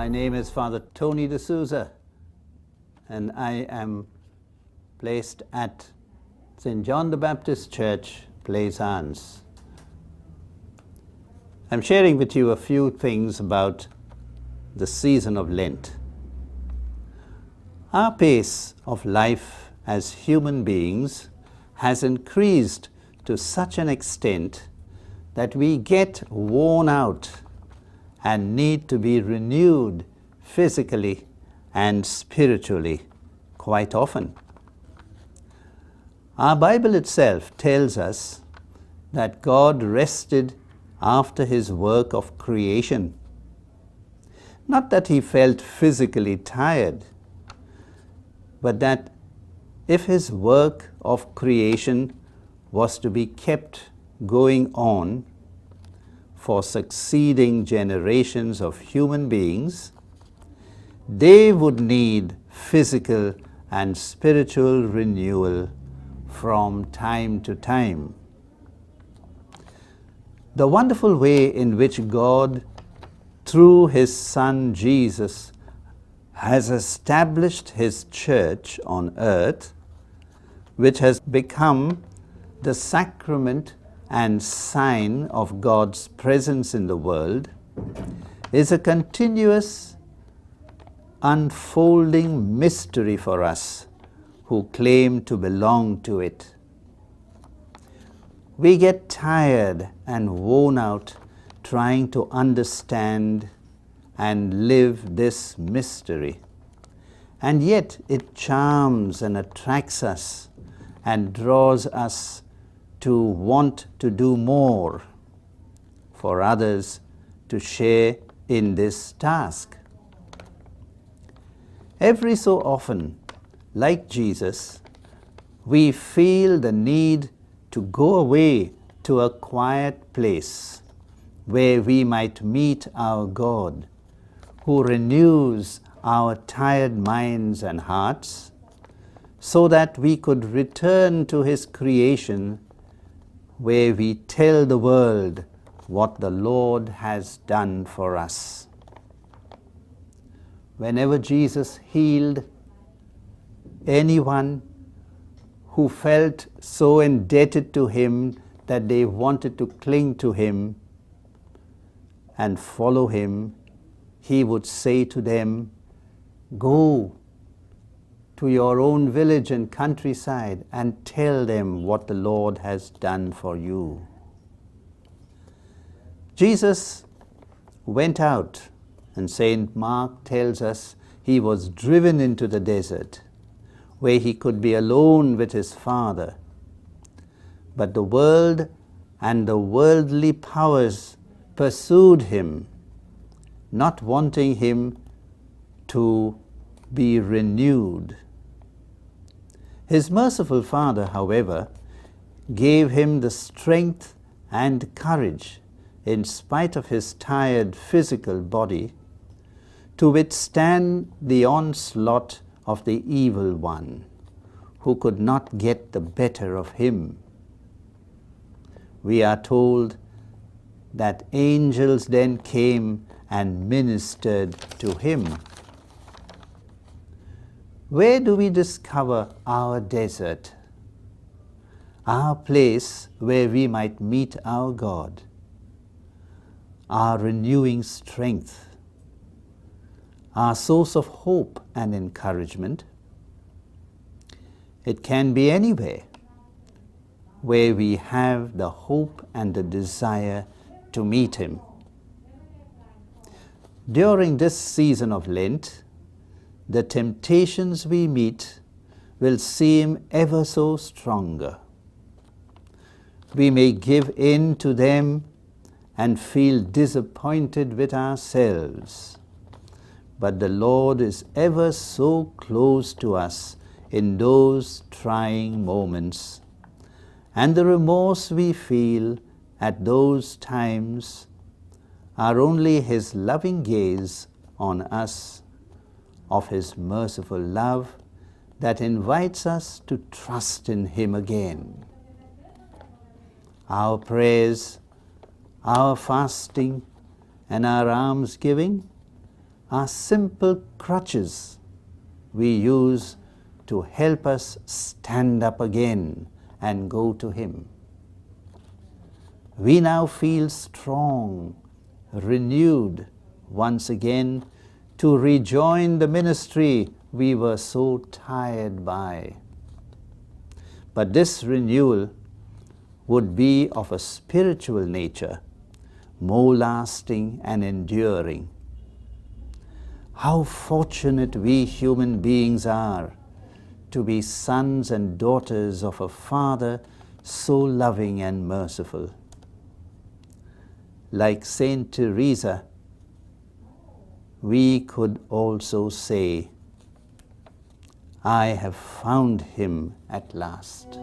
My name is Father Tony de Souza, and I am placed at St. John the Baptist Church, Plaisance. I'm sharing with you a few things about the season of Lent. Our pace of life as human beings has increased to such an extent that we get worn out and need to be renewed physically and spiritually quite often. Our Bible itself tells us that God rested after his work of creation. Not that he felt physically tired, but that if his work of creation was to be kept going on for succeeding generations of human beings, they would need physical and spiritual renewal from time to time. The wonderful way in which God, through his Son Jesus, has established his church on earth, which has become the sacrament and sign of God's presence in the world, is a continuous unfolding mystery for us who claim to belong to it. We get tired and worn out trying to understand and live this mystery, and yet it charms and attracts us and draws us to want to do more for others to share in this task. Every so often, like Jesus, we feel the need to go away to a quiet place where we might meet our God, who renews our tired minds and hearts, so that we could return to his creation, where we tell the world what the Lord has done for us. Whenever Jesus healed anyone who felt so indebted to him that they wanted to cling to him and follow him, he would say to them, "Go to your own village and countryside and tell them what the Lord has done for you." Jesus went out, and St. Mark tells us he was driven into the desert, where he could be alone with his Father. But the world and the worldly powers pursued him, not wanting him to be renewed. His merciful Father, however, gave him the strength and courage, in spite of his tired physical body, to withstand the onslaught of the evil one, who could not get the better of him. We are told that angels then came and ministered to him. Where do we discover our desert, our place where we might meet our God, our renewing strength, our source of hope and encouragement? It can be anywhere where we have the hope and the desire to meet him. During this season of Lent, the temptations we meet will seem ever so stronger. We may give in to them and feel disappointed with ourselves, but the Lord is ever so close to us in those trying moments, and the remorse we feel at those times are only his loving gaze on us, of his merciful love that invites us to trust in him again. Our prayers, our fasting, and our almsgiving are simple crutches we use to help us stand up again and go to Him. We now feel strong, renewed once again to rejoin the ministry we were so tired by. But this renewal would be of a spiritual nature, more lasting and enduring. How fortunate we human beings are to be sons and daughters of a Father so loving and merciful. Like Saint Teresa, we could also say, I have found Him at last.